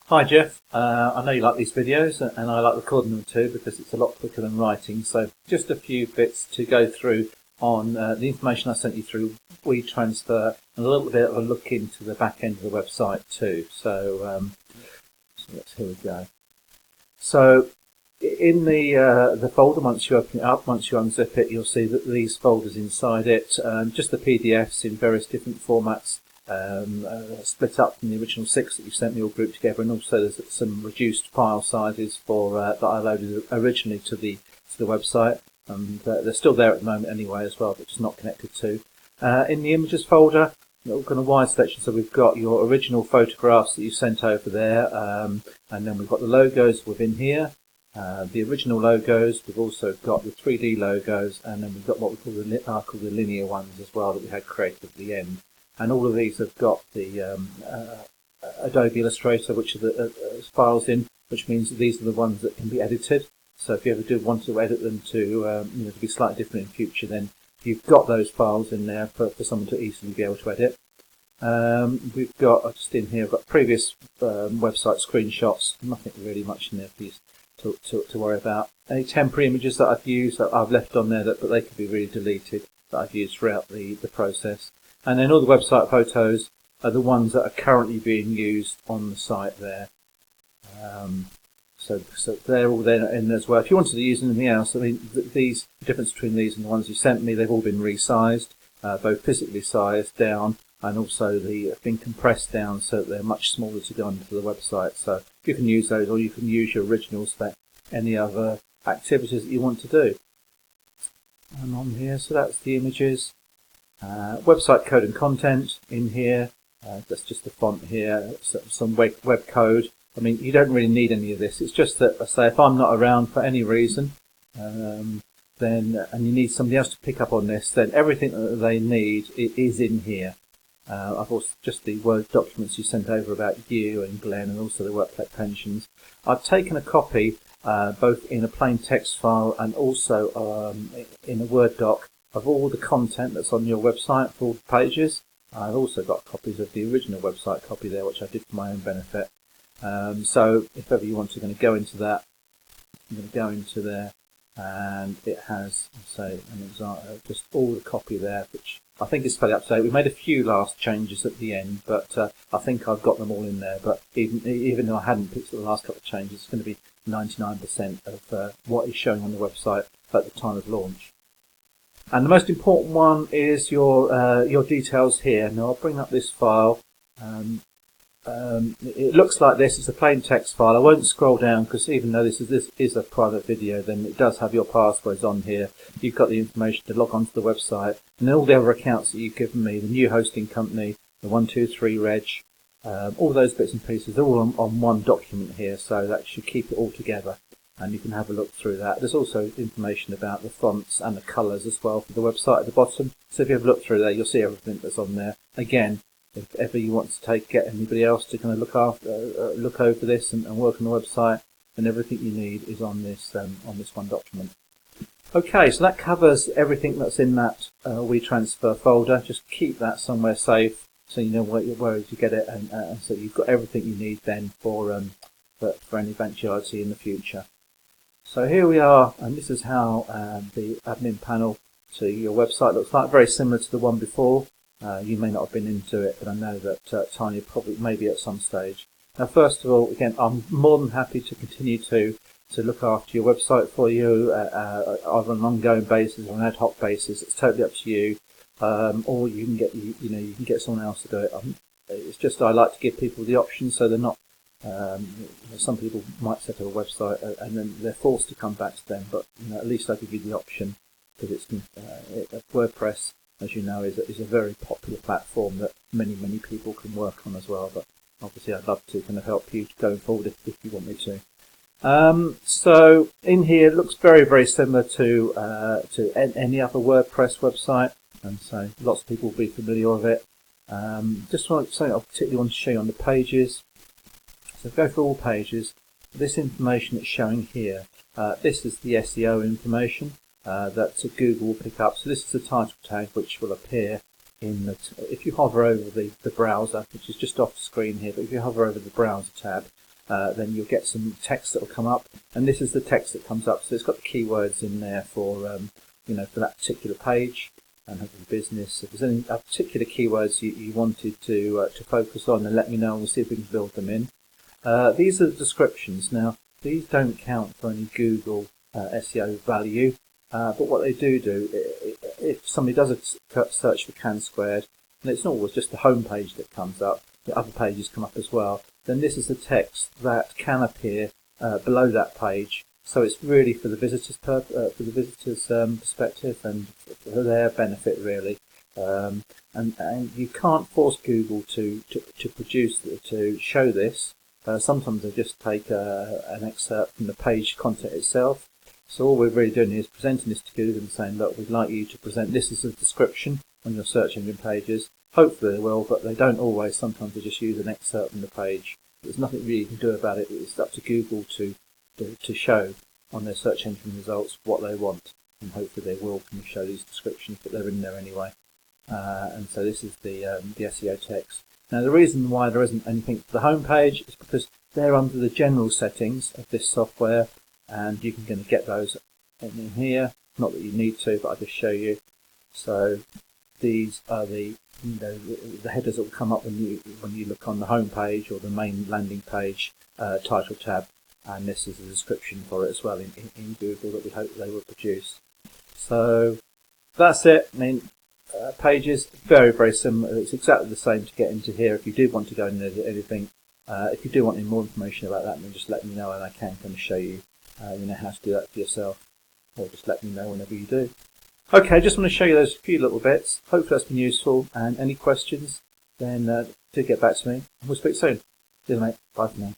Hi Jeff, I know you like these videos and I like recording them too because it's a lot quicker than writing. So just a few bits to go through on the information I sent you through WeTransfer and a little bit of a look into the back end of the website too. So here we go. So in the folder, once you open it up, once you unzip it, you'll see that these folders inside it, just the PDFs in various different formats. Split up from the original 6 that you sent me all grouped together, and also there's some reduced file sizes for that I loaded originally to the website, and they're still there at the moment anyway as well, but just not connected to. In the images folder, we've got a wide selection, so we've got your original photographs that you sent over there, and then we've got the logos within here. The original logos, we've also got the 3D logos, and then we've got what we call the linear ones as well that we had created at the end. And all of these have got the Adobe Illustrator, which are the files in, which means that these are the ones that can be edited. So if you ever do want to edit them to to be slightly different in future, then you've got those files in there for someone to easily be able to edit. We've got just in here, I've got previous website screenshots. Nothing really much in there for you to worry about. Any temporary images that I've used that I've left on there, but they could be really deleted, that I've used throughout the process. And then all the website photos are the ones that are currently being used on the site there. So they're all there in as well. If you wanted to use anything else, I mean, the difference between these and the ones you sent me, they've all been resized, both physically sized down, and also they've been compressed down so that they're much smaller to go onto the website. So you can use those, or you can use your originals for any other activities that you want to do. And on here, so that's the images. Website code and content in here, that's just the font here, some web code. I mean, you don't really need any of this. It's just that, I say, if I'm not around for any reason, and you need somebody else to pick up on this, then everything that they need is in here. I've also just the Word documents you sent over about you and Glenn, and also the workplace pensions. I've taken a copy, both in a plain text file and also in a Word doc, of all the content that's on your website for all the pages. I've also got copies of the original website copy there, which I did for my own benefit. So if ever you want to go into that, I'm going to go into there, and it has, say, an example, just all the copy there, which I think is fairly up to date. We made a few last changes at the end, but I think I've got them all in there. But even though I hadn't picked up the last couple of changes, it's going to be 99% of what is showing on the website at the time of launch. And the most important one is your details here. Now I'll bring up this file. It looks like this. It's a plain text file. I won't scroll down because even though this is a private video, then it does have your passwords on here. You've got the information to log onto the website, and then all the other accounts that you've given me, the new hosting company, the 123 reg, all those bits and pieces. They're all on one document here, so that should keep it all together. And you can have a look through that. There's also information about the fonts and the colours as well for the website at the bottom. So if you have a look through there, you'll see everything that's on there. Again, if ever you want to get anybody else to kind of look over this and work on the website, then everything you need is on this one document. Okay, so that covers everything that's in that WeTransfer folder. Just keep that somewhere safe so you know where to get it, and so you've got everything you need then for any eventuality in the future. So here we are, and this is how the admin panel to your website looks like, very similar to the one before. You may not have been into it, but I know that Tanya probably maybe at some stage. Now, first of all, again, I'm more than happy to continue to look after your website for you, either on an ongoing basis or an ad hoc basis. It's totally up to you, or you can get you can get someone else to do it. It's just I like to give people the option, so they're not. Some people might set up a website and then they're forced to come back to them, but at least I give you the option, because WordPress, as you know, is a very popular platform that many people can work on as well. But obviously, I'd love to kind of help you going forward if you want me to. So in here, it looks very similar to any other WordPress website, and so lots of people will be familiar with it. Just something I particularly want to show you on the pages. So go through all pages. This information that's showing here, this is the SEO information that Google will pick up. So this is the title tag which will appear in if you hover over the browser, which is just off the screen here, but if you hover over the browser tab, then you'll get some text that will come up, and this is the text that comes up. So it's got the keywords in there for for that particular page and the business. If there's any particular keywords you wanted to focus on, then let me know and we'll see if we can build them in. These are the descriptions. Now these don't count for any Google SEO value, but what they do, if somebody does a search for Cansquared, and it's not always just the home page that comes up, the other pages come up as well, then this is the text that can appear below that page. So it's really for the visitor's perspective and for their benefit, really. And you can't force Google to show this. Sometimes they just take an excerpt from the page content itself. So all we're really doing is presenting this to Google and saying, look, we'd like you to present this as a description on your search engine pages. Hopefully they will, but they don't always. Sometimes they just use an excerpt from the page. There's nothing really you can do about it. It's up to Google to show on their search engine results what they want, and hopefully they will when you show these descriptions, but they're in there anyway. And so this is the SEO text. Now the reason why there isn't anything for the home page is because they're under the general settings of this software, and you can get those in here. Not that you need to, but I'll just show you. So these are the headers that will come up when you look on the home page or the main landing page title tab, and this is a description for it as well in Google that we hope they will produce. So that's it. I mean, pages very similar. It's exactly the same to get into here. If you do want to go and edit anything, if you do want any more information about that, then just let me know and I can kind of show you how to do that for yourself, or just let me know whenever you do. Okay, I just want to show you those few little bits. Hopefully that's been useful, and any questions, then do get back to me. We'll speak soon. Cheers, mate. Bye for now.